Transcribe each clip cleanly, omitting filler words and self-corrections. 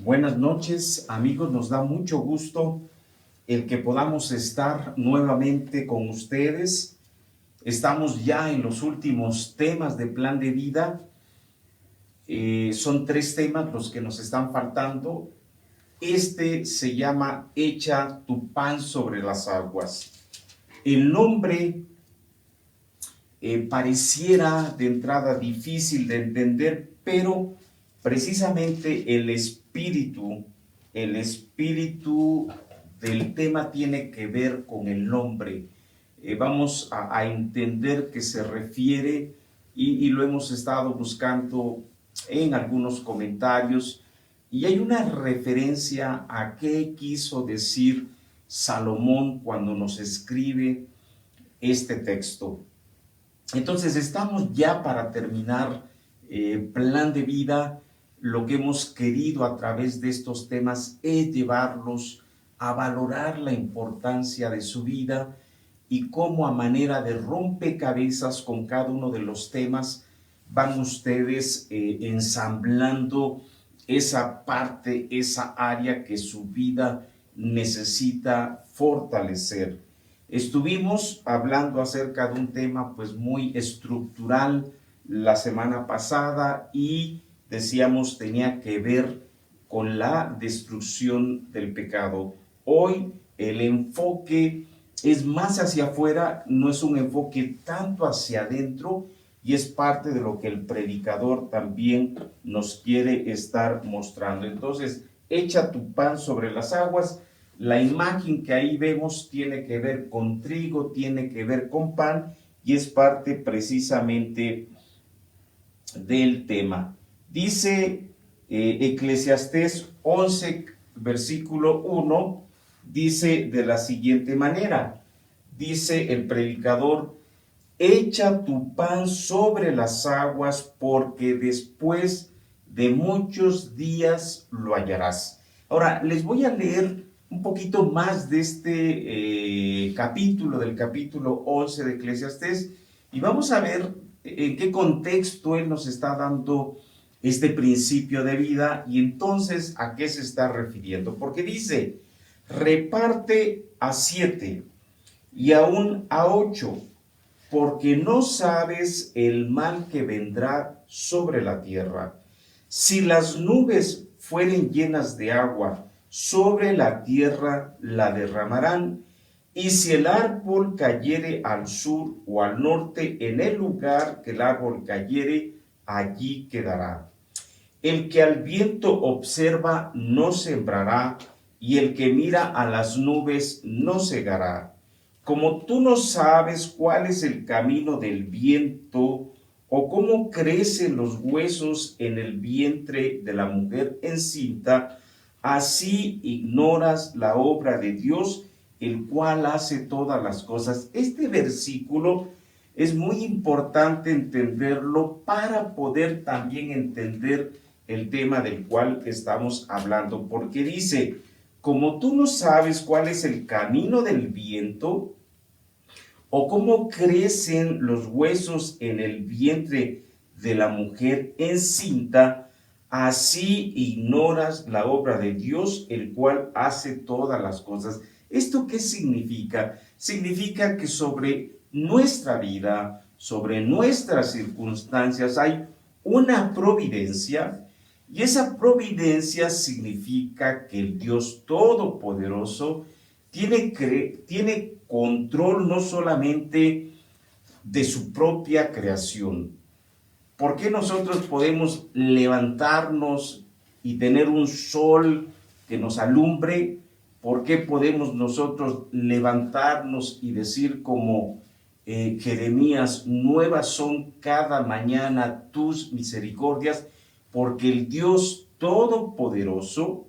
Buenas noches, amigos. Nos da mucho gusto el que podamos estar nuevamente con ustedes. Estamos ya en los últimos temas de Plan de Vida. Son 3 temas los que nos están faltando. Este se llama Echa tu pan sobre las aguas. El nombre pareciera de entrada difícil de entender, pero precisamente el espíritu del tema tiene que ver con el nombre. Vamos a entender que se refiere, y lo hemos estado buscando en algunos comentarios, y hay una referencia a qué quiso decir Salomón cuando nos escribe este texto. Entonces estamos ya para terminar Plan de Vida. Lo que hemos querido a través de estos temas es llevarlos a valorar la importancia de su vida y cómo a manera de rompecabezas con cada uno de los temas van ustedes ensamblando esa parte, esa área que su vida necesita fortalecer. Estuvimos hablando acerca de un tema pues muy estructural la semana pasada y decíamos tenía que ver con la destrucción del pecado. Hoy el enfoque es más hacia afuera, no es un enfoque tanto hacia adentro, y es parte de lo que el predicador también nos quiere estar mostrando. Entonces, echa tu pan sobre las aguas. La imagen que ahí vemos tiene que ver con trigo, tiene que ver con pan, y es parte precisamente del tema. Dice Eclesiastés 11, versículo 1, dice de la siguiente manera, dice el predicador: echa tu pan sobre las aguas, porque después de muchos días lo hallarás. Ahora, les voy a leer un poquito más de este capítulo, del capítulo 11 de Eclesiastés, y vamos a ver en qué contexto él nos está dando este principio de vida y entonces a qué se está refiriendo. Porque dice: reparte a 7 y aún a 8, porque no sabes el mal que vendrá sobre la tierra. Si las nubes fueren llenas de agua, sobre la tierra la derramarán, y si el árbol cayere al sur o al norte, en el lugar que el árbol cayere, allí quedará. El que al viento observa no sembrará, y el que mira a las nubes no segará. Como tú no sabes cuál es el camino del viento, o cómo crecen los huesos en el vientre de la mujer encinta, así ignoras la obra de Dios, el cual hace todas las cosas. Este versículo es muy importante entenderlo para poder también entender el tema del cual estamos hablando, porque dice: como tú no sabes cuál es el camino del viento, o cómo crecen los huesos en el vientre de la mujer encinta, así ignoras la obra de Dios, el cual hace todas las cosas. ¿Esto qué significa? Significa que sobre nuestra vida, sobre nuestras circunstancias, hay una providencia, y esa providencia significa que el Dios Todopoderoso tiene control no solamente de su propia creación. ¿Por qué nosotros podemos levantarnos y tener un sol que nos alumbre? ¿Por qué podemos nosotros levantarnos y decir como Jeremías: nuevas son cada mañana tus misericordias? Porque el Dios Todopoderoso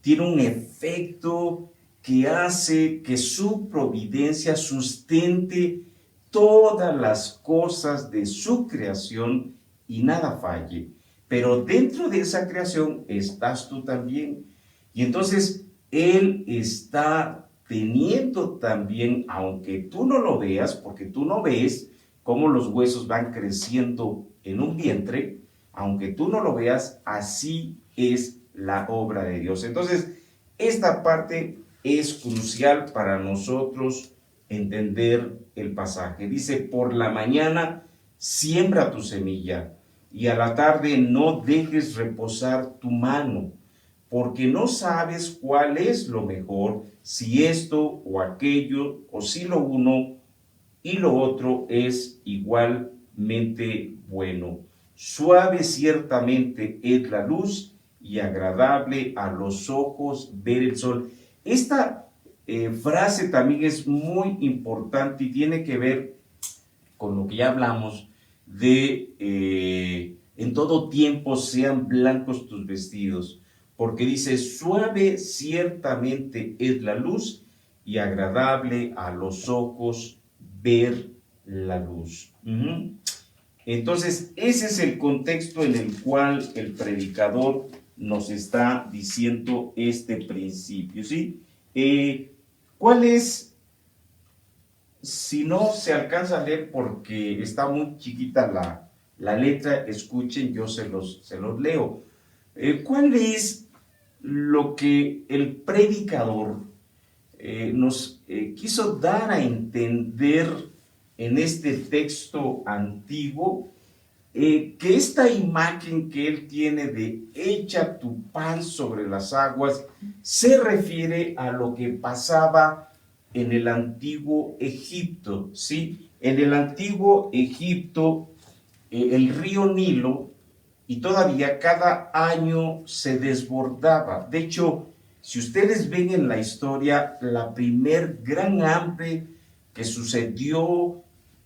tiene un efecto que hace que su providencia sustente todas las cosas de su creación y nada falle. Pero dentro de esa creación estás tú también. Y entonces Él está teniendo también, aunque tú no lo veas, porque tú no ves cómo los huesos van creciendo en un vientre, aunque tú no lo veas, así es la obra de Dios. Entonces, esta parte es crucial para nosotros entender el pasaje. Dice, por la mañana siembra tu semilla y a la tarde no dejes reposar tu mano, porque no sabes cuál es lo mejor, si esto o aquello, o si lo uno y lo otro es igualmente bueno. Suave ciertamente es la luz y agradable a los ojos ver el sol. Esta frase también es muy importante y tiene que ver con lo que ya hablamos de en todo tiempo sean blancos tus vestidos, porque dice, suave ciertamente es la luz y agradable a los ojos ver la luz. Entonces, ese es el contexto en el cual el predicador nos está diciendo este principio, ¿sí? ¿Cuál es? Si no se alcanza a leer porque está muy chiquita la letra, escuchen, yo se los leo. ¿Cuál es lo que el predicador nos quiso dar a entender en este texto antiguo? Que esta imagen que él tiene de echa tu pan sobre las aguas se refiere a lo que pasaba en el antiguo Egipto, ¿sí? En el antiguo Egipto, el río Nilo, y todavía cada año se desbordaba. De hecho, si ustedes ven en la historia, la primer gran hambre que sucedió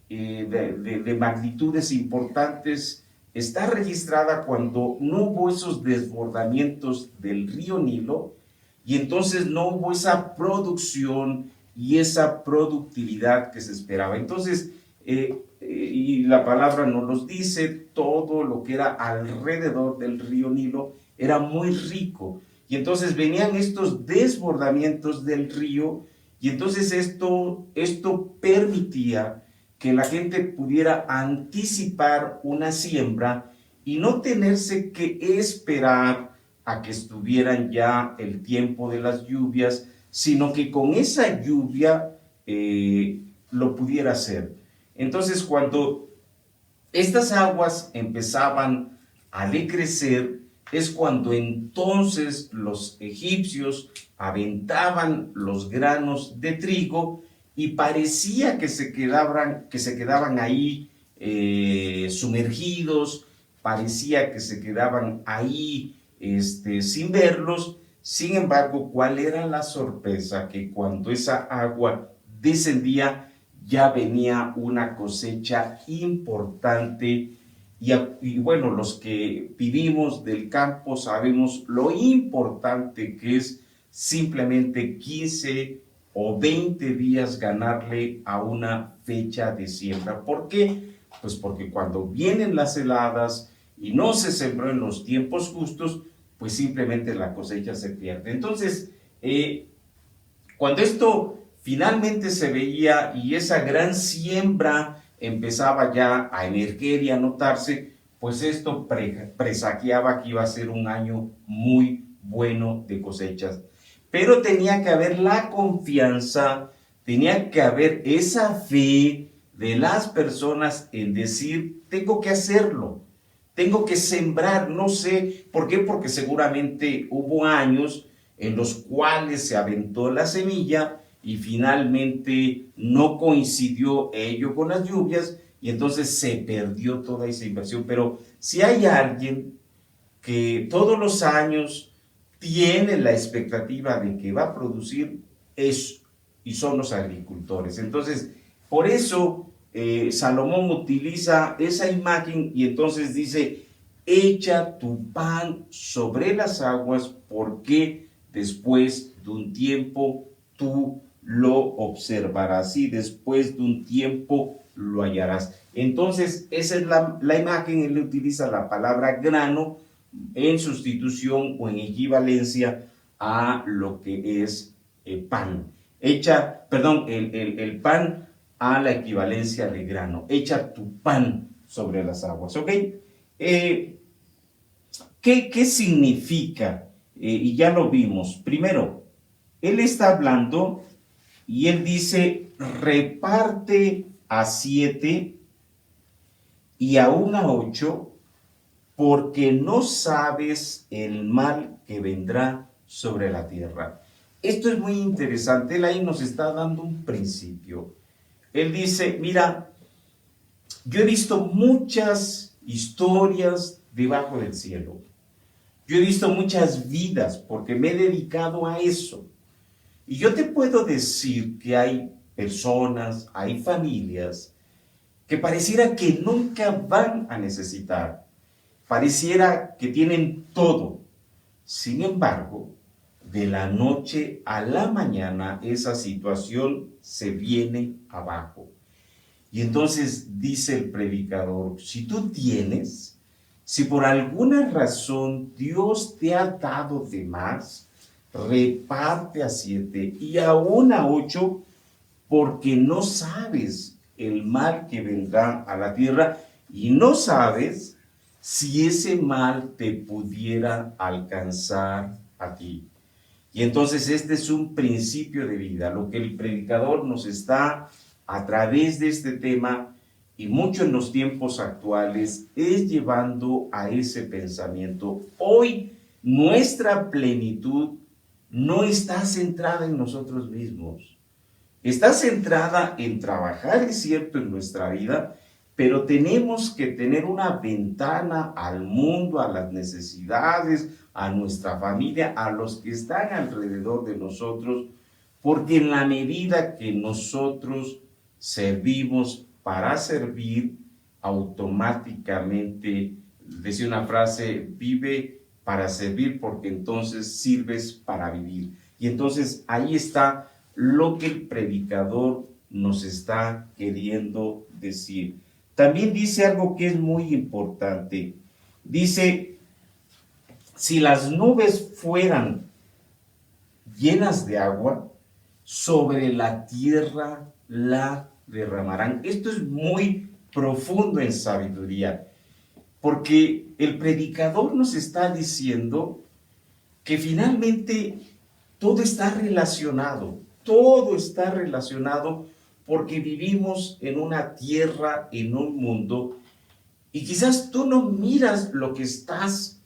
de magnitudes importantes está registrada cuando no hubo esos desbordamientos del río Nilo y entonces no hubo esa producción y esa productividad que se esperaba. Entonces, y la palabra nos los dice, todo lo que era alrededor del río Nilo era muy rico. Y entonces venían estos desbordamientos del río y entonces esto permitía que la gente pudiera anticipar una siembra y no tenerse que esperar a que estuvieran ya el tiempo de las lluvias, sino que con esa lluvia lo pudiera hacer. Entonces, cuando estas aguas empezaban a decrecer, es cuando entonces los egipcios aventaban los granos de trigo y parecía que se quedaban ahí sumergidos, parecía que se quedaban ahí sin verlos. Sin embargo, ¿cuál era la sorpresa? Que cuando esa agua descendía, ya venía una cosecha importante. Y bueno, los que vivimos del campo sabemos lo importante que es simplemente 15 o 20 días ganarle a una fecha de siembra. ¿Por qué? Pues porque cuando vienen las heladas y no se sembró en los tiempos justos, pues simplemente la cosecha se pierde. Entonces, cuando esto finalmente se veía y esa gran siembra empezaba ya a emerger y a notarse, pues esto presagiaba que iba a ser un año muy bueno de cosechas. Pero tenía que haber la confianza, tenía que haber esa fe de las personas en decir, tengo que hacerlo, tengo que sembrar, no sé, ¿por qué? Porque seguramente hubo años en los cuales se aventó la semilla y finalmente no coincidió ello con las lluvias y entonces se perdió toda esa inversión. Pero si hay alguien que todos los años tiene la expectativa de que va a producir eso, y son los agricultores. Entonces, por eso Salomón utiliza esa imagen y entonces dice, echa tu pan sobre las aguas porque después de un tiempo tú lo observarás y después de un tiempo lo hallarás. Entonces, esa es la imagen. Él utiliza la palabra grano en sustitución o en equivalencia a lo que es pan. El pan a la equivalencia de grano. Echa tu pan sobre las aguas, ¿ok? ¿Qué significa y ya lo vimos. Primero, él está hablando y él dice, reparte a 7 y aún a 8, porque no sabes el mal que vendrá sobre la tierra. Esto es muy interesante, él ahí nos está dando un principio. Él dice, mira, yo he visto muchas historias debajo del cielo. Yo he visto muchas vidas porque me he dedicado a eso. Y yo te puedo decir que hay personas, hay familias que pareciera que nunca van a necesitar. Pareciera que tienen todo. Sin embargo, de la noche a la mañana esa situación se viene abajo. Y entonces dice el predicador, si tú tienes, si por alguna razón Dios te ha dado de más, reparte a 7 y aún a 8, porque no sabes el mal que vendrá a la tierra y no sabes si ese mal te pudiera alcanzar a ti. Y entonces este es un principio de vida, lo que el predicador nos está a través de este tema y mucho en los tiempos actuales es llevando a ese pensamiento. Hoy nuestra plenitud no está centrada en nosotros mismos, está centrada en trabajar, es cierto, en nuestra vida, pero tenemos que tener una ventana al mundo, a las necesidades, a nuestra familia, a los que están alrededor de nosotros, porque en la medida que nosotros servimos para servir, automáticamente, decía una frase, vive para servir porque entonces sirves para vivir. Y entonces ahí está lo que el predicador nos está queriendo decir. También dice algo que es muy importante. Dice, si las nubes fueran llenas de agua, sobre la tierra la derramarán. Esto es muy profundo en sabiduría, porque el predicador nos está diciendo que finalmente todo está relacionado porque vivimos en una tierra, en un mundo, y quizás tú no miras lo que estás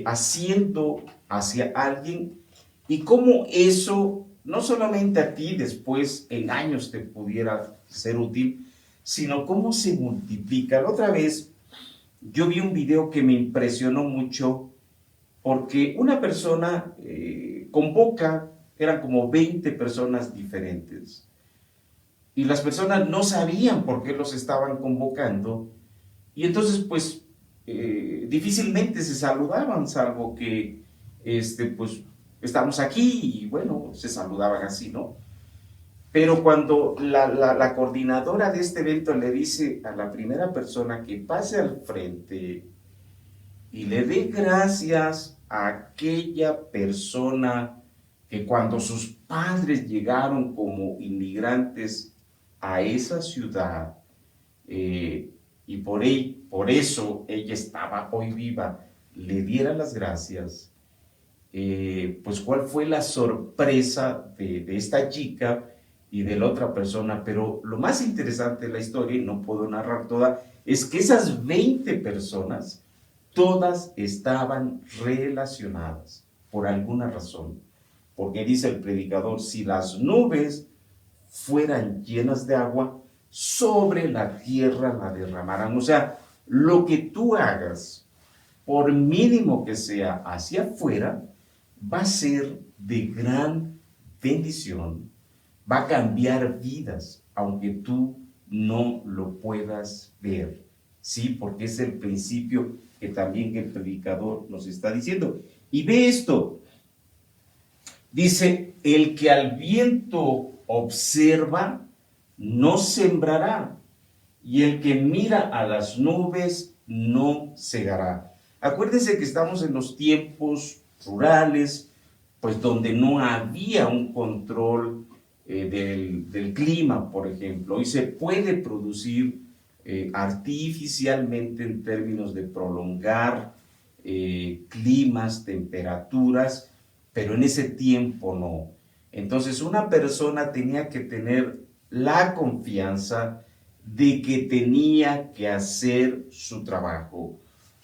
haciendo hacia alguien y cómo eso no solamente a ti después en años te pudiera ser útil, sino cómo se multiplica. La otra vez yo vi un video que me impresionó mucho porque una persona convoca, eran como 20 personas diferentes, y las personas no sabían por qué los estaban convocando, y entonces pues difícilmente se saludaban, salvo que pues estamos aquí, y bueno, se saludaban así, ¿no? Pero cuando la coordinadora de este evento le dice a la primera persona que pase al frente y le dé gracias a aquella persona que cuando sus padres llegaron como inmigrantes a esa ciudad, y por eso ella estaba hoy viva, le diera las gracias, pues cuál fue la sorpresa de esta chica y de la otra persona. Pero lo más interesante de la historia, y no puedo narrar toda, es que esas 20 personas, todas estaban relacionadas por alguna razón. Porque dice el predicador, si las nubes fueran llenas de agua, sobre la tierra la derramarán. O sea, lo que tú hagas, por mínimo que sea hacia afuera, va a ser de gran bendición, va a cambiar vidas, aunque tú no lo puedas ver. Sí, porque es el principio que también el predicador nos está diciendo. Y ve esto, dice, el que al viento observa, no sembrará, y el que mira a las nubes, no segará. Acuérdense que estamos en los tiempos rurales, pues donde no había un control del clima, por ejemplo. Hoy se puede producir artificialmente en términos de prolongar climas, temperaturas, pero en ese tiempo no. Entonces una persona tenía que tener la confianza de que tenía que hacer su trabajo.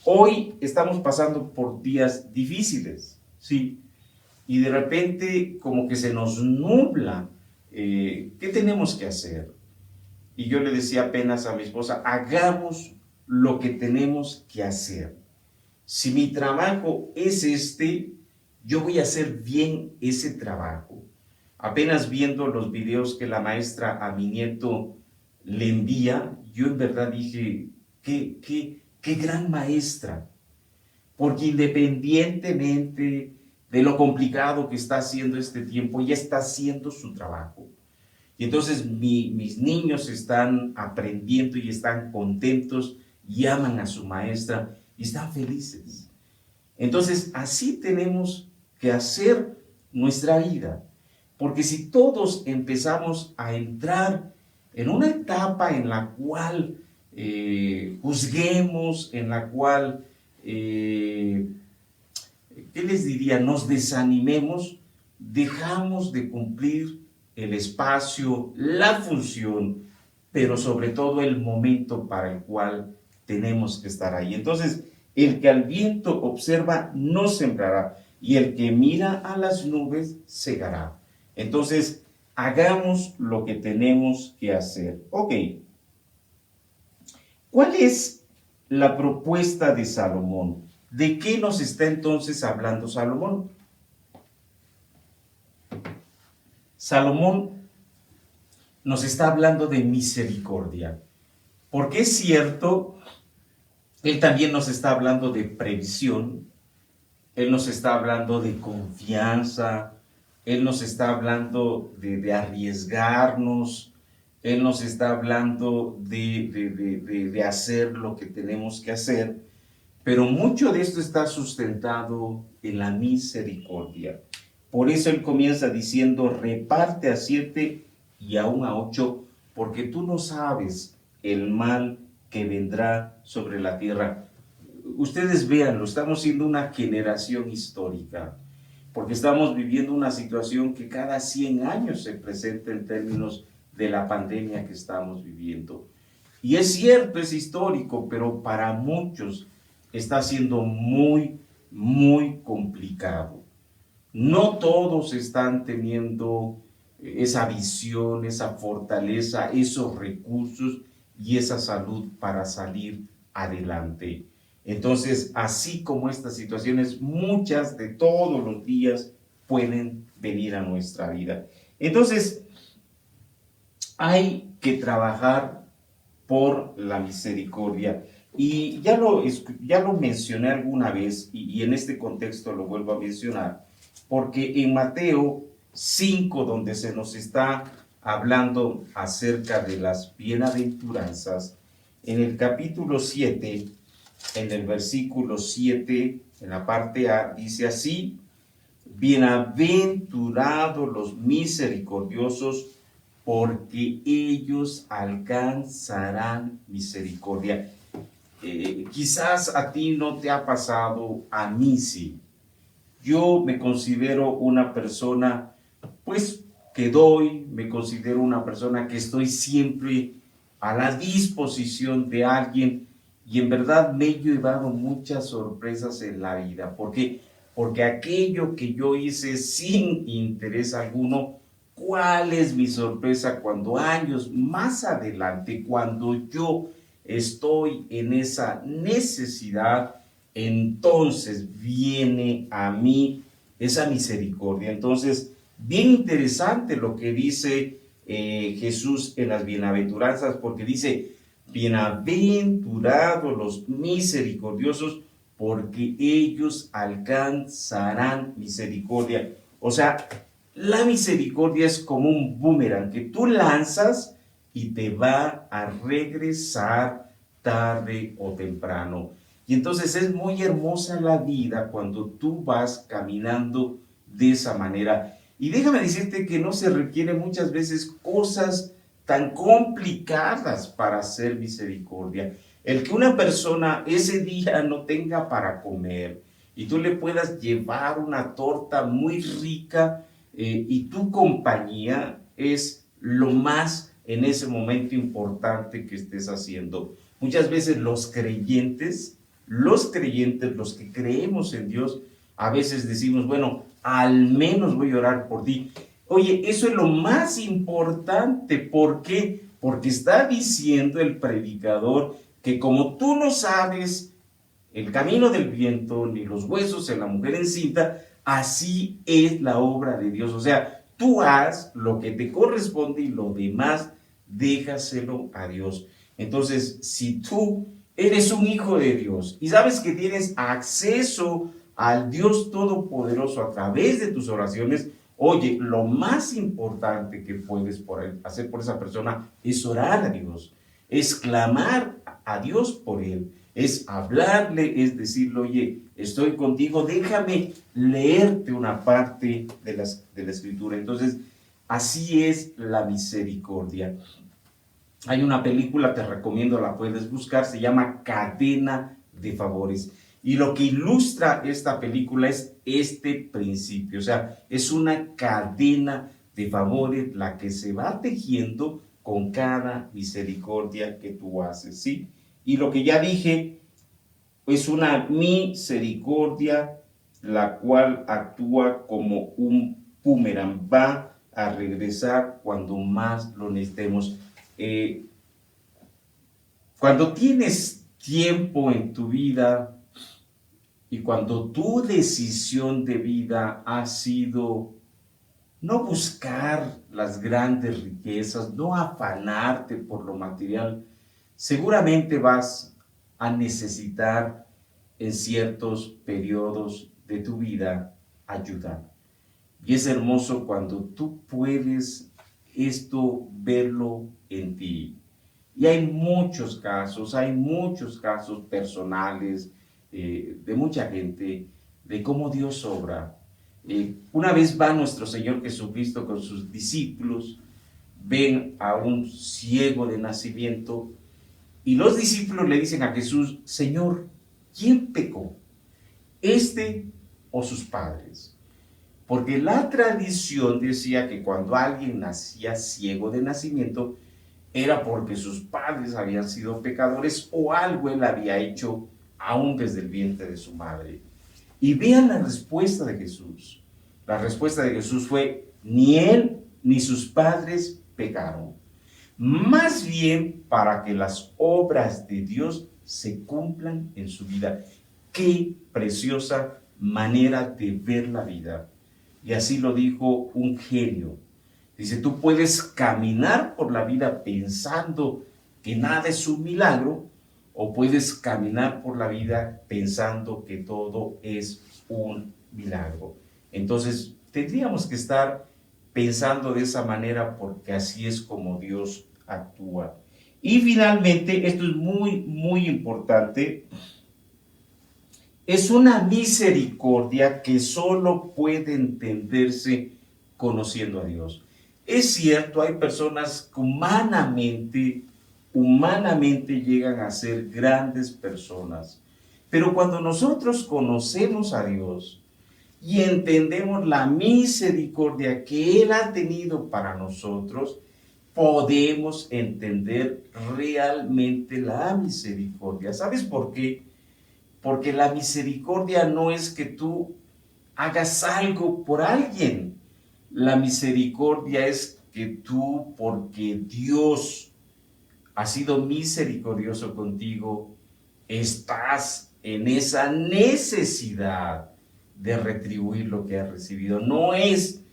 Hoy estamos pasando por días difíciles, ¿sí? Y de repente como que se nos nubla. ¿Qué tenemos que hacer? Y yo le decía apenas a mi esposa, hagamos lo que tenemos que hacer. Si mi trabajo es este, yo voy a hacer bien ese trabajo. Apenas viendo los videos que la maestra a mi nieto le envía, yo en verdad dije, qué gran maestra. Porque independientemente de lo complicado que está haciendo este tiempo, ella está haciendo su trabajo. Y entonces mis niños están aprendiendo y están contentos y aman a su maestra y están felices. Entonces así tenemos que hacer nuestra vida. Porque si todos empezamos a entrar en una etapa en la cual juzguemos, en la cual, ¿qué les diría?, nos desanimemos, dejamos de cumplir el espacio, la función, pero sobre todo el momento para el cual tenemos que estar ahí. Entonces, el que al viento observa no sembrará, y el que mira a las nubes segará. Entonces, hagamos lo que tenemos que hacer. Ok, ¿cuál es la propuesta de Salomón? ¿De qué nos está entonces hablando Salomón? Salomón nos está hablando de misericordia, porque es cierto, él también nos está hablando de previsión, él nos está hablando de confianza, él nos está hablando de arriesgarnos, él nos está hablando de hacer lo que tenemos que hacer, pero mucho de esto está sustentado en la misericordia. Por eso él comienza diciendo, reparte a 7 y aún a 8, porque tú no sabes el mal que vendrá sobre la tierra. Ustedes véanlo, estamos siendo una generación histórica, porque estamos viviendo una situación que cada 100 años se presenta en términos de la pandemia que estamos viviendo. Y es cierto, es histórico, pero para muchos está siendo muy, muy complicado. No todos están teniendo esa visión, esa fortaleza, esos recursos y esa salud para salir adelante. Entonces, así como estas situaciones, muchas de todos los días pueden venir a nuestra vida. Entonces, hay que trabajar por la misericordia. Y ya lo mencioné alguna vez, y en este contexto lo vuelvo a mencionar, porque en Mateo 5, donde se nos está hablando acerca de las bienaventuranzas, en el capítulo 7, en el versículo 7, en la parte A, dice así, bienaventurados los misericordiosos, porque ellos alcanzarán misericordia. Quizás a ti no te ha pasado, a mí sí. Yo me considero una persona, pues, me considero una persona que estoy siempre a la disposición de alguien, y en verdad me he llevado muchas sorpresas en la vida. ¿Por qué? Porque aquello que yo hice sin interés alguno, ¿cuál es mi sorpresa cuando años más adelante, cuando yo estoy en esa necesidad, entonces viene a mí esa misericordia? Entonces, bien interesante lo que dice Jesús en las bienaventuranzas, porque dice, bienaventurados los misericordiosos, porque ellos alcanzarán misericordia. O sea, la misericordia es como un boomerang que tú lanzas y te va a regresar tarde o temprano. Y entonces es muy hermosa la vida cuando tú vas caminando de esa manera. Y déjame decirte que no se requieren muchas veces cosas tan complicadas para hacer misericordia. El que una persona ese día no tenga para comer y tú le puedas llevar una torta muy rica y tu compañía es lo más en ese momento importante que estés haciendo. Muchas veces los creyentes, los que creemos en Dios, a veces decimos, bueno, al menos voy a orar por ti. Oye, eso es lo más importante. ¿Por qué? Porque está diciendo el predicador que como tú no sabes el camino del viento ni los huesos en la mujer encinta, así es la obra de Dios. O sea, tú haz lo que te corresponde y lo demás déjaselo a Dios. Entonces, si tú eres un hijo de Dios y sabes que tienes acceso al Dios Todopoderoso a través de tus oraciones, oye, lo más importante que puedes hacer por esa persona es orar a Dios, es clamar a Dios por él, es hablarle, es decirle, oye, estoy contigo, déjame leerte una parte de la Escritura. Entonces, así es la misericordia. Hay una película, te recomiendo, la puedes buscar, se llama Cadena de Favores. Y lo que ilustra esta película es este principio, o sea, es una cadena de favores la que se va tejiendo con cada misericordia que tú haces, ¿sí? Y lo que ya dije, es una misericordia la cual actúa como un boomerang, va a regresar cuando más lo necesitemos. Cuando tienes tiempo en tu vida y cuando tu decisión de vida ha sido no buscar las grandes riquezas, no afanarte por lo material, seguramente vas a necesitar en ciertos periodos de tu vida ayuda. Y es hermoso cuando tú puedes esto verlo en ti. Y hay muchos casos personales de mucha gente, de cómo Dios obra. Una vez va nuestro Señor Jesucristo con sus discípulos, ven a un ciego de nacimiento y los discípulos le dicen a Jesús, Señor, ¿quién pecó? ¿Este o sus padres? Porque la tradición decía que cuando alguien nacía ciego de nacimiento, era porque sus padres habían sido pecadores o algo él había hecho aún desde el vientre de su madre. Y vean la respuesta de Jesús. La respuesta de Jesús fue, ni él ni sus padres pecaron. Más bien para que las obras de Dios se cumplan en su vida. Qué preciosa manera de ver la vida. Y así lo dijo un genio. Dice, tú puedes caminar por la vida pensando que nada es un milagro, o puedes caminar por la vida pensando que todo es un milagro. Entonces, tendríamos que estar pensando de esa manera porque así es como Dios actúa. Y finalmente, esto es muy, muy importante, es una misericordia que solo puede entenderse conociendo a Dios. Es cierto, hay personas que humanamente llegan a ser grandes personas, pero cuando nosotros conocemos a Dios y entendemos la misericordia que Él ha tenido para nosotros, podemos entender realmente la misericordia. ¿Sabes por qué? Porque la misericordia no es que tú hagas algo por alguien. La misericordia es que tú, porque Dios ha sido misericordioso contigo, estás en esa necesidad de retribuir lo que has recibido. No es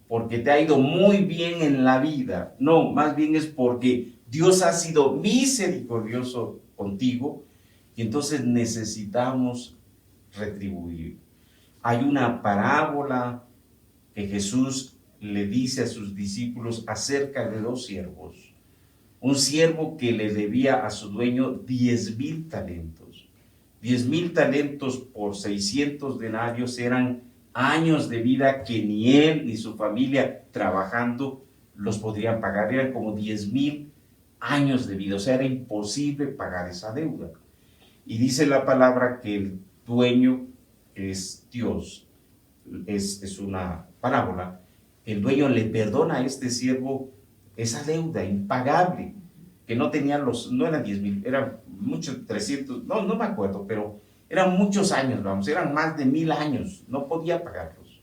porque te ha ido muy bien en la vida, no, más bien es porque Dios ha sido misericordioso contigo y entonces necesitamos retribuir. Hay una parábola que Jesús le dice a sus discípulos acerca de dos siervos. Un siervo que le debía a su dueño 10,000 talentos. 10,000 talentos por 600 denarios eran años de vida que ni él ni su familia trabajando los podrían pagar. Eran como 10,000 años de vida, o sea, era imposible pagar esa deuda. Y dice la palabra que el dueño, que es Dios, es una parábola, el dueño le perdona a este siervo esa deuda impagable, que no tenía no eran 10,000, eran muchos, 300, no me acuerdo, pero eran muchos años, vamos, eran más de 1000 años, no podía pagarlos.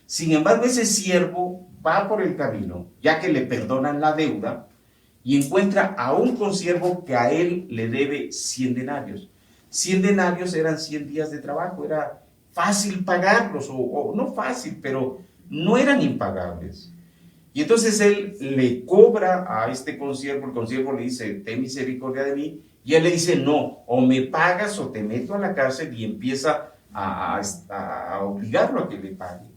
Sin embargo, ese siervo va por el camino, ya que le perdonan la deuda, y encuentra a un consiervo que a él le debe 100 denarios. 100 denarios eran 100 días de trabajo, era fácil pagarlos, o no fácil, pero no eran impagables. Y entonces él le cobra a este consiervo, el consiervo le dice, ten misericordia de mí, y él le dice, no, o me pagas o te meto a la cárcel, y empieza a obligarlo a que le pague.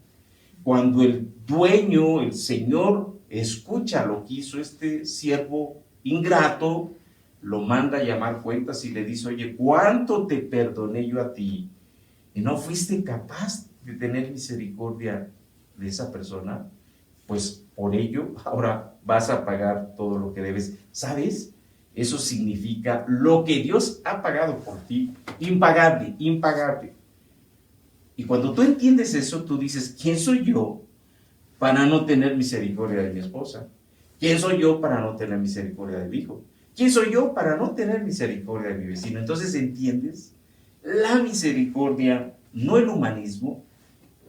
Cuando el dueño, el señor, escucha lo que hizo este siervo ingrato, lo manda a llamar cuentas y le dice, oye, ¿cuánto te perdoné yo a ti? ¿Y no fuiste capaz de tener misericordia de esa persona? Pues por ello ahora vas a pagar todo lo que debes. ¿Sabes? Eso significa lo que Dios ha pagado por ti, impagable, impagable. Y cuando tú entiendes eso, tú dices, ¿quién soy yo para no tener misericordia de mi esposa? ¿Quién soy yo para no tener misericordia de mi hijo? ¿Quién soy yo para no tener misericordia de mi vecino? Entonces, ¿entiendes? La misericordia, no el humanismo,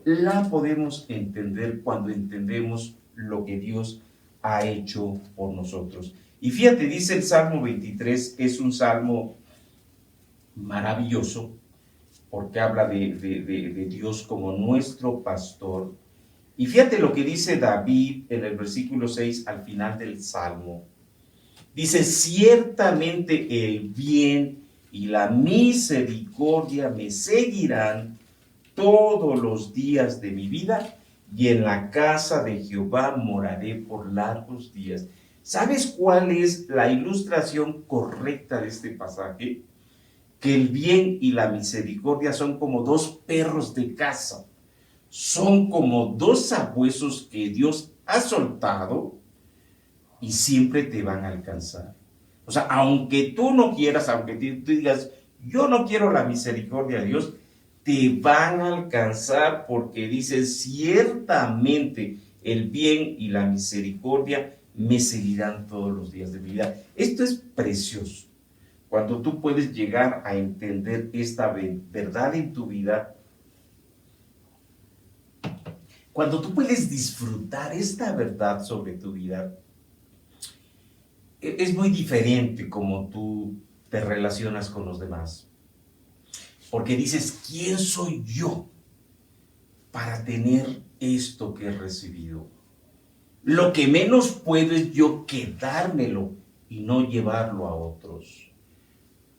la podemos entender cuando entendemos lo que Dios ha hecho por nosotros. Y fíjate, dice el Salmo 23, es un salmo maravilloso, porque habla de Dios como nuestro pastor. Y fíjate lo que dice David en el versículo 6 al final del Salmo. Dice, ciertamente el bien y la misericordia me seguirán todos los días de mi vida, y en la casa de Jehová moraré por largos días. ¿Sabes cuál es la ilustración correcta de este pasaje? Que el bien y la misericordia son como dos perros de caza, son como dos sabuesos que Dios ha soltado y siempre te van a alcanzar. O sea, aunque tú no quieras, aunque tú digas, yo no quiero la misericordia de Dios, te van a alcanzar, porque dice, ciertamente el bien y la misericordia me seguirán todos los días de mi vida. Esto es precioso. Cuando tú puedes llegar a entender esta verdad en tu vida, cuando tú puedes disfrutar esta verdad sobre tu vida, es muy diferente como tú te relacionas con los demás. Porque dices, ¿quién soy yo para tener esto que he recibido? Lo que menos puedo es yo quedármelo y no llevarlo a otros.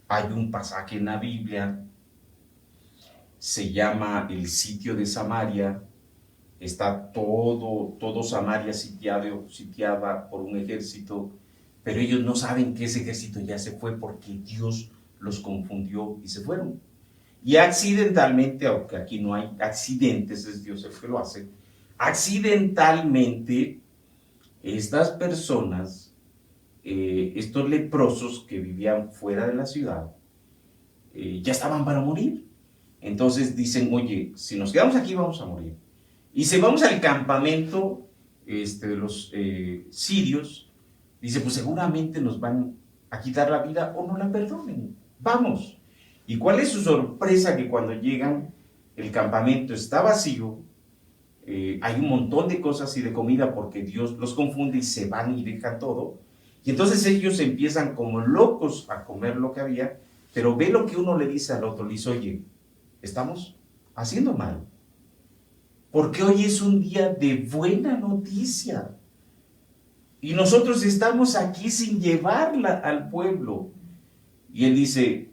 Hay un pasaje en la Biblia, se llama el sitio de Samaria. Está todo Samaria sitiada por un ejército, pero ellos no saben que ese ejército ya se fue porque Dios los confundió y se fueron. Y accidentalmente, aunque aquí no hay accidentes, es Dios el que lo hace, accidentalmente estas personas, estos leprosos que vivían fuera de la ciudad, ya estaban para morir. Entonces dicen, oye, si nos quedamos aquí vamos a morir. Y si vamos al campamento de los sirios, dice, pues seguramente nos van a quitar la vida o no la perdonen. Vamos. ¿Y cuál es su sorpresa? Que cuando llegan, el campamento está vacío, hay un montón de cosas y de comida porque Dios los confunde y se van y dejan todo. Y entonces ellos empiezan como locos a comer lo que había, pero ve lo que uno le dice al otro, le dice, oye, estamos haciendo mal, porque hoy es un día de buena noticia y nosotros estamos aquí sin llevarla al pueblo. Y él dice,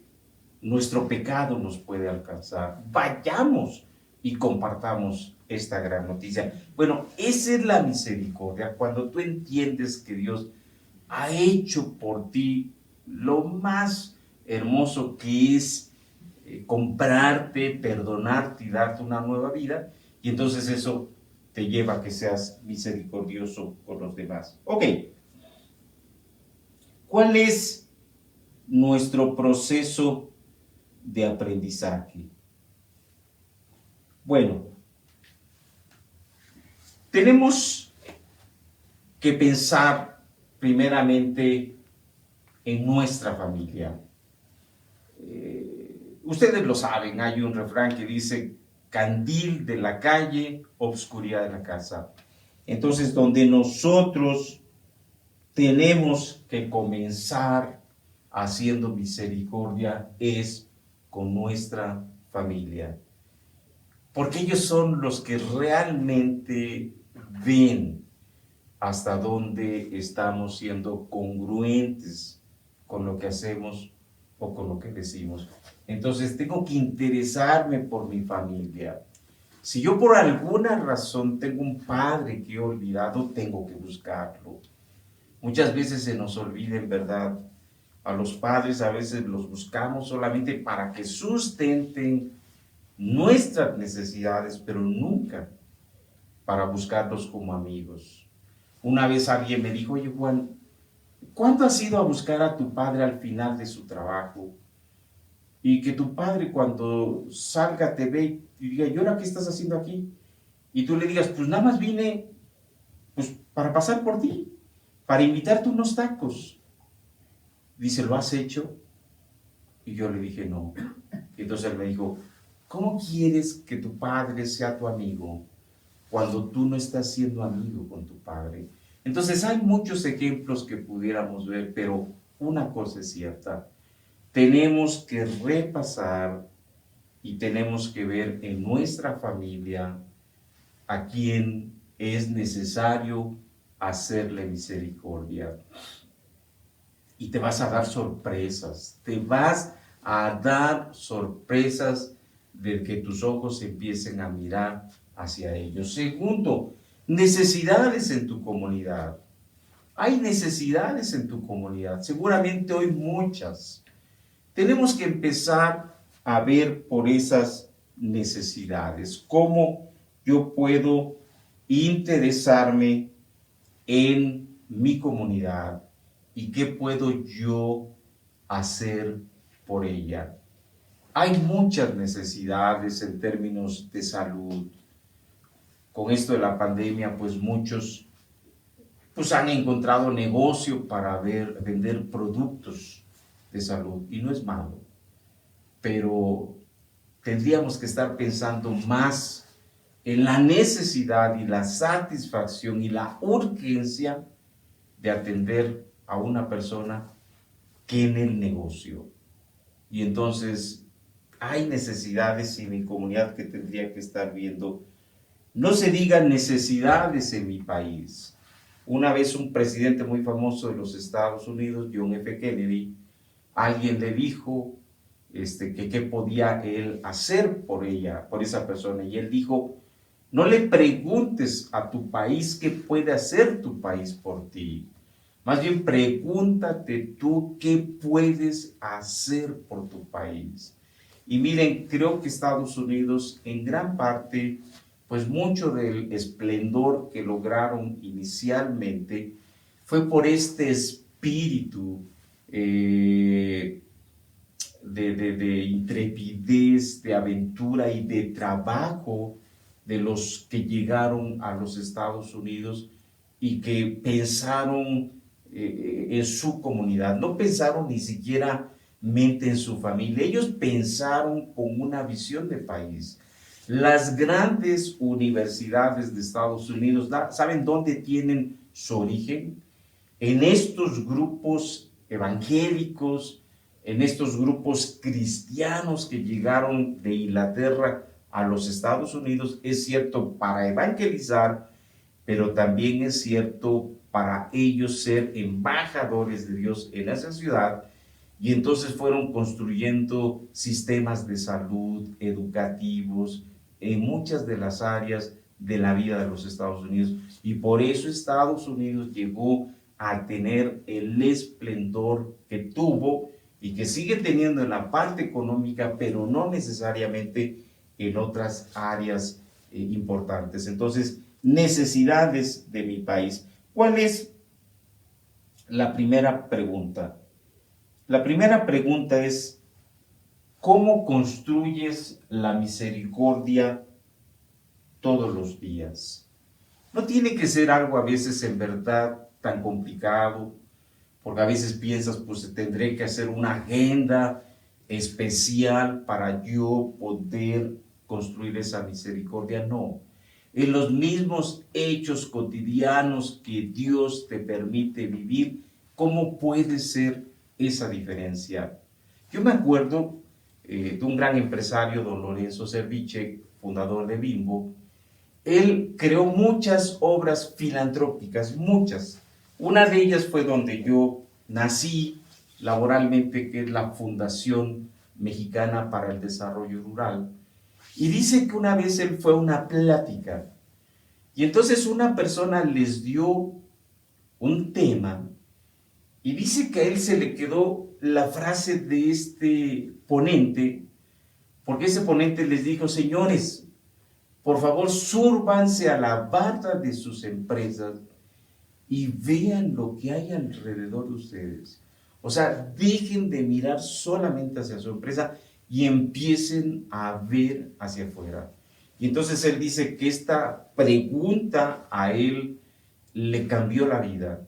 nuestro pecado nos puede alcanzar, vayamos y compartamos esta gran noticia. Bueno, esa es la misericordia, cuando tú entiendes que Dios ha hecho por ti lo más hermoso, que es comprarte, perdonarte y darte una nueva vida, y entonces eso te lleva a que seas misericordioso con los demás. Ok, ¿Cuál es nuestro proceso de aprendizaje? Bueno, tenemos que pensar primeramente en nuestra familia. Ustedes lo saben, hay un refrán que dice, candil de la calle, obscuridad de la casa. Entonces, donde nosotros tenemos que comenzar haciendo misericordia es con nuestra familia. Porque ellos son los que realmente ven hasta dónde estamos siendo congruentes con lo que hacemos o con lo que decimos. Entonces tengo que interesarme por mi familia. Si yo por alguna razón tengo un padre que he olvidado, tengo que buscarlo. Muchas veces se nos olvida, en verdad, a los padres a veces los buscamos solamente para que sustenten nuestras necesidades, pero nunca para buscarlos como amigos. Una vez alguien me dijo, oye Juan, ¿cuándo has ido a buscar a tu padre al final de su trabajo? Y que tu padre cuando salga te ve y diga, ¿y ahora qué estás haciendo aquí? Y tú le digas, pues nada más vine pues, para pasar por ti, para invitarte unos tacos. Dice, ¿lo has hecho? Y yo le dije, no. Y entonces él me dijo, ¿cómo quieres que tu padre sea tu amigo cuando tú no estás siendo amigo con tu padre? Entonces hay muchos ejemplos que pudiéramos ver, pero una cosa es cierta, tenemos que repasar y tenemos que ver en nuestra familia a quien es necesario hacerle misericordia. Y te vas a dar sorpresas, te vas a dar sorpresas de que tus ojos empiecen a mirar hacia ellos. Segundo, necesidades en tu comunidad. Hay necesidades en tu comunidad, seguramente hoy muchas. Tenemos que empezar a ver por esas necesidades, cómo yo puedo interesarme en mi comunidad y qué puedo yo hacer por ella. Hay muchas necesidades en términos de salud. Con esto de la pandemia, pues muchos pues han encontrado negocio para vender productos de salud y no es malo, pero tendríamos que estar pensando más en la necesidad y la satisfacción y la urgencia de atender a una persona que en el negocio. Y entonces hay necesidades en mi comunidad que tendría que estar viendo. No se digan necesidades en mi país. Una vez un presidente muy famoso de los Estados Unidos, John F. Kennedy, alguien le dijo que qué podía él hacer por ella, por esa persona. Y él dijo, no le preguntes a tu país qué puede hacer tu país por ti. Más bien pregúntate tú qué puedes hacer por tu país. Y miren, creo que Estados Unidos en gran parte, pues mucho del esplendor que lograron inicialmente fue por este espíritu de intrepidez, de aventura y de trabajo de los que llegaron a los Estados Unidos y que pensaron en su comunidad, no pensaron ni siquiera mente en su familia, ellos pensaron con una visión de país. Las grandes universidades de Estados Unidos, ¿saben dónde tienen su origen? En estos grupos evangélicos, en estos grupos cristianos que llegaron de Inglaterra a los Estados Unidos, es cierto, para evangelizar, pero también es cierto para ellos ser embajadores de Dios en esa ciudad, y entonces fueron construyendo sistemas de salud, educativos, en muchas de las áreas de la vida de los Estados Unidos, y por eso Estados Unidos llegó a tener el esplendor que tuvo y que sigue teniendo en la parte económica, pero no necesariamente en otras áreas importantes. Entonces, necesidades de mi país. ¿Cuál es la primera pregunta. La primera pregunta es, ¿cómo construyes la misericordia todos los días? No tiene que ser algo a veces en verdad tan complicado, porque a veces piensas, pues tendré que hacer una agenda especial para yo poder construir esa misericordia. No, en los mismos hechos cotidianos que Dios te permite vivir, ¿cómo puede ser esa diferencia? Yo me acuerdo de un gran empresario, don Lorenzo Cerviche, fundador de Bimbo. Él creó muchas obras filantrópicas, muchas. Una de ellas fue donde yo nací laboralmente, que es la Fundación Mexicana para el Desarrollo Rural. Y dice que una vez él fue a una plática y entonces una persona les dio un tema y dice que a él se le quedó la frase de este ponente, porque ese ponente les dijo: señores, por favor, súrbanse a la barra de sus empresas y vean lo que hay alrededor de ustedes. O sea, dejen de mirar solamente hacia su empresa y empiecen a ver hacia afuera. Y entonces él dice que esta pregunta a él le cambió la vida,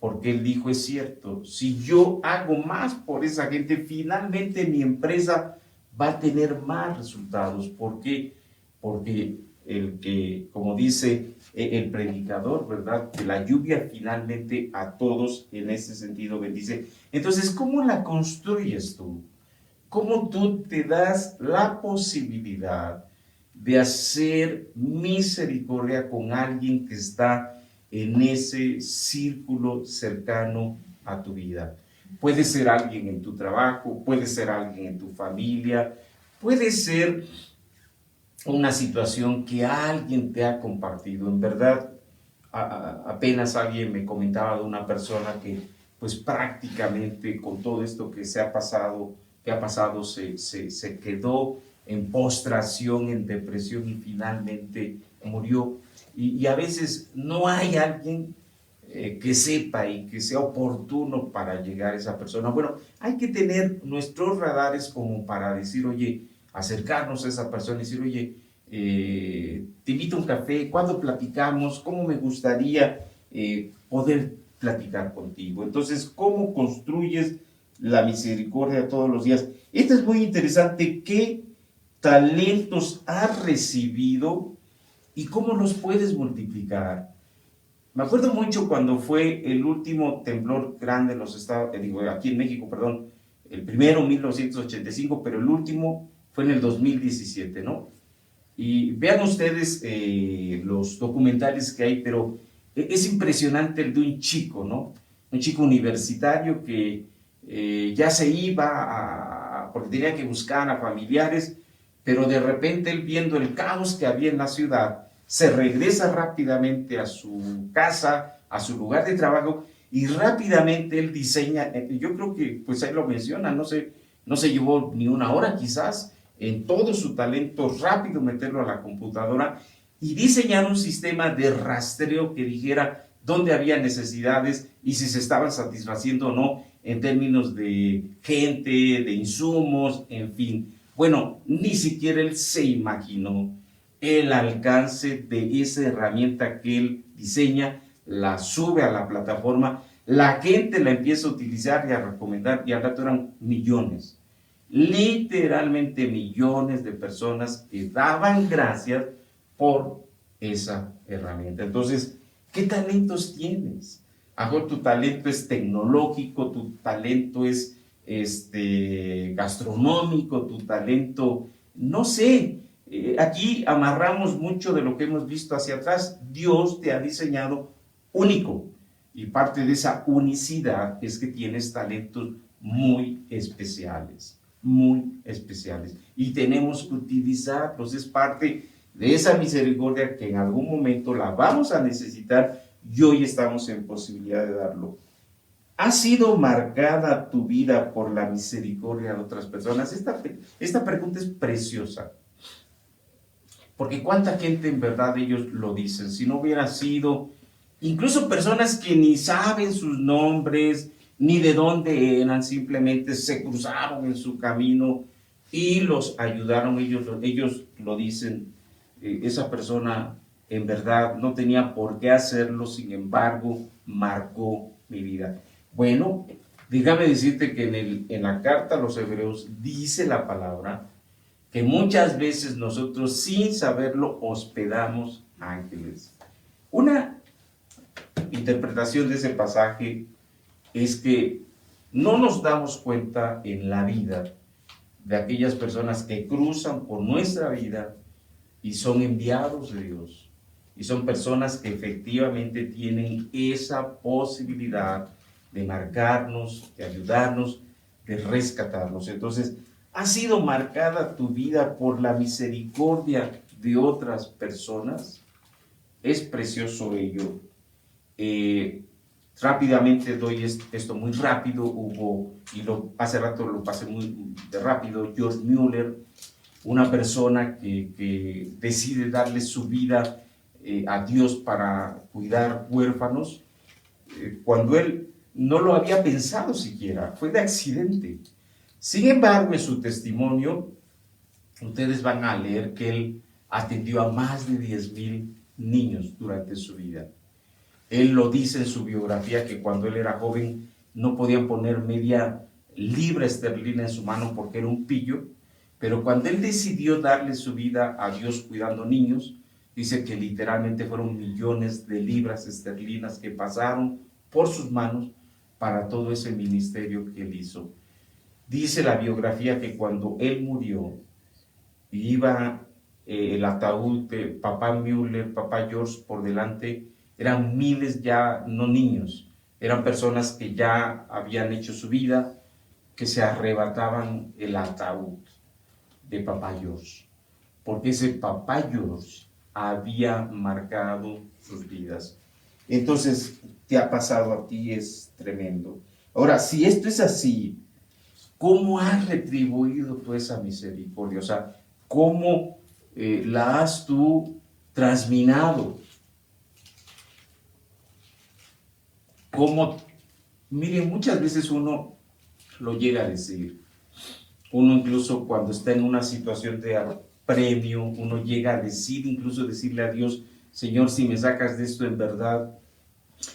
porque él dijo: es cierto, si yo hago más por esa gente, finalmente mi empresa va a tener más resultados. ¿Por qué? Porque el que, como dice el predicador, ¿verdad? Que la lluvia finalmente a todos en ese sentido bendice. Entonces, ¿cómo la construyes tú? ¿Cómo tú te das la posibilidad de hacer misericordia con alguien que está en ese círculo cercano a tu vida? Puede ser alguien en tu trabajo, puede ser alguien en tu familia, puede ser una situación que alguien te ha compartido. En verdad, apenas alguien me comentaba de una persona que pues prácticamente con todo esto que se ha pasado, se quedó en postración, en depresión y finalmente murió. Y a veces no hay alguien que sepa y que sea oportuno para llegar a esa persona. Bueno, hay que tener nuestros radares como para decir: oye, acercarnos a esa persona y decir: oye, te invito a un café, ¿cuándo platicamos? ¿Cómo me gustaría poder platicar contigo? Entonces, ¿cómo construyes la misericordia todos los días? Esto es muy interesante. ¿Qué talentos has recibido y cómo los puedes multiplicar? Me acuerdo mucho cuando fue el último temblor grande en los Estados, aquí en México, perdón, el primero en 1985, pero el último fue en el 2017, ¿no? Y vean ustedes los documentales que hay, pero es impresionante el de un chico, ¿no? Un chico universitario que ya se iba porque tenía que buscar a familiares, pero de repente él, viendo el caos que había en la ciudad, se regresa rápidamente a su casa, a su lugar de trabajo, y rápidamente él diseña. Yo creo que pues ahí lo menciona, no se llevó ni una hora quizás, en todo su talento rápido meterlo a la computadora y diseñar un sistema de rastreo que dijera dónde había necesidades y si se estaban satisfaciendo o no en términos de gente, de insumos, en fin. Bueno, ni siquiera él se imaginó el alcance de esa herramienta que él diseña, la sube a la plataforma, la gente la empieza a utilizar y a recomendar, y al rato eran millones, literalmente millones de personas que daban gracias por esa herramienta. Entonces, ¿qué talentos tienes? A lo mejor tu talento es tecnológico, tu talento es gastronómico, tu talento, no sé. Aquí amarramos mucho de lo que hemos visto hacia atrás. Dios te ha diseñado único, y parte de esa unicidad es que tienes talentos muy especiales, y tenemos que utilizarlos. Es parte de esa misericordia que en algún momento la vamos a necesitar y hoy estamos en posibilidad de darlo. ¿Ha sido marcada tu vida por la misericordia de otras personas? Esta pregunta es preciosa, porque cuánta gente en verdad ellos lo dicen. Si no hubiera sido incluso personas que ni saben sus nombres, ni de dónde eran, simplemente se cruzaron en su camino y los ayudaron. Ellos lo dicen, esa persona en verdad no tenía por qué hacerlo, sin embargo, marcó mi vida. Bueno, déjame decirte que en la carta a los Hebreos dice la palabra que muchas veces nosotros sin saberlo hospedamos ángeles. Una interpretación de ese pasaje es que no nos damos cuenta en la vida de aquellas personas que cruzan por nuestra vida y son enviados de Dios. Y son personas que efectivamente tienen esa posibilidad de marcarnos, de ayudarnos, de rescatarnos. Entonces, ¿ha sido marcada tu vida por la misericordia de otras personas? Es precioso ello. Rápidamente doy esto muy rápido. Hace rato lo pasé muy rápido. George Mueller, una persona que decide darle su vida a Dios para cuidar huérfanos, cuando él no lo había pensado siquiera, fue de accidente. Sin embargo, en su testimonio, ustedes van a leer que él atendió a más de 10,000 niños durante su vida. Él lo dice en su biografía que cuando él era joven no podían poner media libra esterlina en su mano porque era un pillo, pero cuando él decidió darle su vida a Dios cuidando niños, dice que literalmente fueron millones de libras esterlinas que pasaron por sus manos para todo ese ministerio que él hizo. Dice la biografía que cuando él murió, iba el ataúd de papá Mueller, papá George por delante, eran miles ya, no niños, eran personas que ya habían hecho su vida, que se arrebataban el ataúd de papá George, porque ese papá George había marcado sus vidas. Entonces, te ha pasado a ti, es tremendo. Ahora, si esto es así, ¿cómo has retribuido tú esa misericordia? O sea, ¿cómo la has tú transminado? Miren, muchas veces uno lo llega a decir. Uno incluso cuando está en una situación de apremio, uno llega a decir, incluso decirle a Dios, Señor, si me sacas de esto en verdad,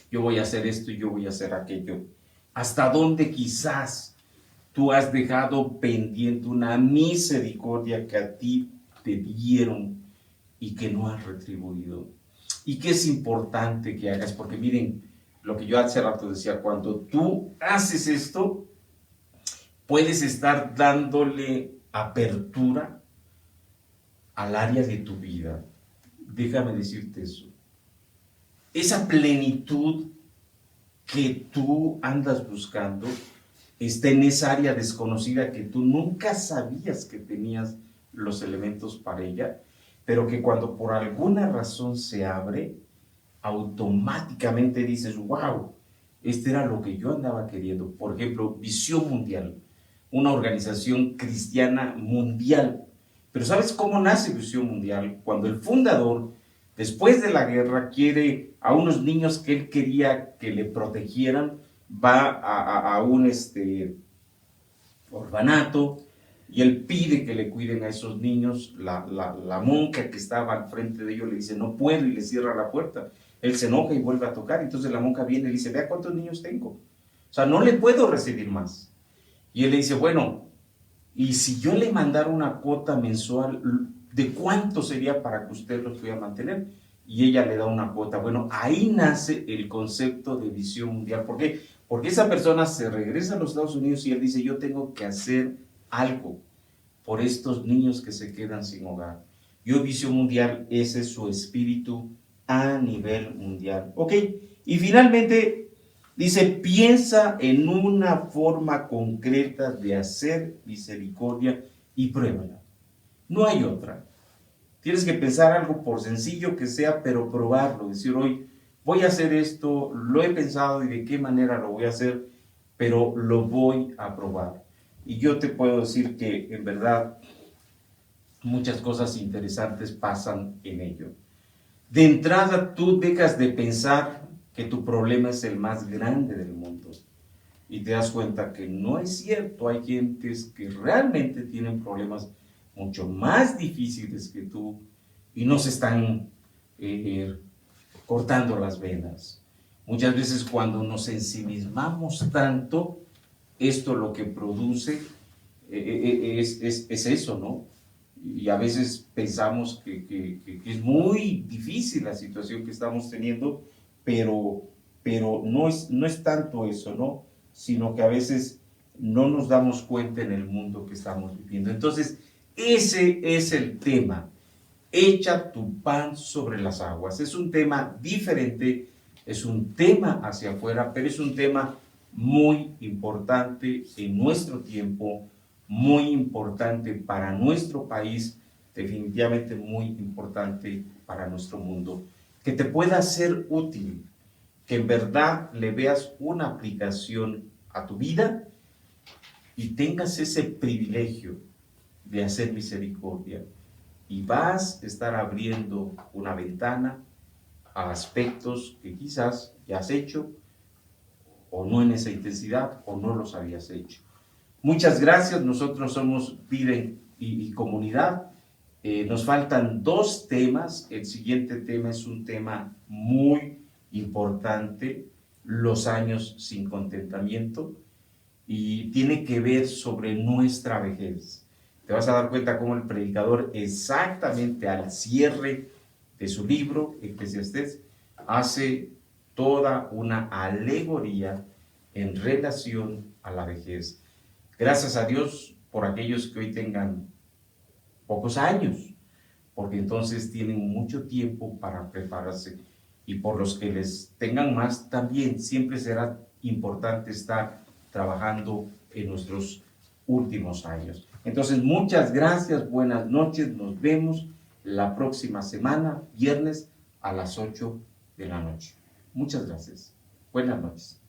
yo voy a hacer esto y yo voy a hacer aquello. ¿Hasta dónde quizás tú has dejado pendiente una misericordia que a ti te dieron y que no has retribuido? Y que es importante que hagas, porque miren, lo que yo hace rato decía, cuando tú haces esto, puedes estar dándole apertura al área de tu vida. Déjame decirte eso. Esa plenitud que tú andas buscando está en esa área desconocida que tú nunca sabías que tenías los elementos para ella, pero que cuando por alguna razón se abre, automáticamente dices, wow, este era lo que yo andaba queriendo. Por ejemplo, Visión Mundial, una organización cristiana mundial. Pero ¿sabes cómo nace Visión Mundial? Cuando el fundador, después de la guerra, quiere a unos niños que él quería que le protegieran, va a un orfanato y él pide que le cuiden a esos niños. La monja que estaba al frente de ellos le dice, no puedo, y le cierra la puerta. Él se enoja y vuelve a tocar. Entonces la monja viene y le dice, vea cuántos niños tengo. O sea, no le puedo recibir más. Y él le dice, bueno, y si yo le mandara una cuota mensual, ¿de cuánto sería para que usted los pudiera mantener? Y ella le da una cuota. Bueno, ahí nace el concepto de Visión Mundial. ¿Por qué? Porque esa persona se regresa a los Estados Unidos y él dice, yo tengo que hacer algo por estos niños que se quedan sin hogar. Y hoy Visión Mundial, ese es su espíritu a nivel mundial. Ok, y finalmente dice, piensa en una forma concreta de hacer misericordia y pruébala. No hay otra. Tienes que pensar algo, por sencillo que sea, pero probarlo. Decir, hoy voy a hacer esto, lo he pensado y de qué manera lo voy a hacer, pero lo voy a probar. Y yo te puedo decir que en verdad muchas cosas interesantes pasan en ello. De entrada tú dejas de pensar que tu problema es el más grande del mundo. Y te das cuenta que no es cierto. Hay gentes que realmente tienen problemas mucho más difíciles que tú y no se están cortando las venas. Muchas veces cuando nos ensimismamos tanto, esto lo que produce es eso, ¿no? Y a veces pensamos que es muy difícil la situación que estamos teniendo, pero no es tanto eso, ¿no? Sino que a veces no nos damos cuenta en el mundo que estamos viviendo. Entonces, ese es el tema. Echa tu pan sobre las aguas. Es un tema diferente, es un tema hacia afuera, pero es un tema muy importante en nuestro tiempo, muy importante para nuestro país, definitivamente muy importante para nuestro mundo. Que te pueda ser útil, que en verdad le veas una aplicación a tu vida y tengas ese privilegio de hacer misericordia. Y vas a estar abriendo una ventana a aspectos que quizás ya has hecho, o no en esa intensidad, o no los habías hecho. Muchas gracias. Nosotros somos Vida y Comunidad. Nos faltan 2 temas. El siguiente tema es un tema muy importante, los años sin contentamiento, y tiene que ver sobre nuestra vejez. Te vas a dar cuenta cómo el predicador, exactamente al cierre de su libro, Eclesiastés, hace toda una alegoría en relación a la vejez. Gracias a Dios por aquellos que hoy tengan pocos años, porque entonces tienen mucho tiempo para prepararse. Y por los que les tengan más, también siempre será importante estar trabajando en nuestros últimos años. Entonces, muchas gracias, buenas noches, nos vemos la próxima semana, viernes a las 8 de la noche. Muchas gracias. Buenas noches.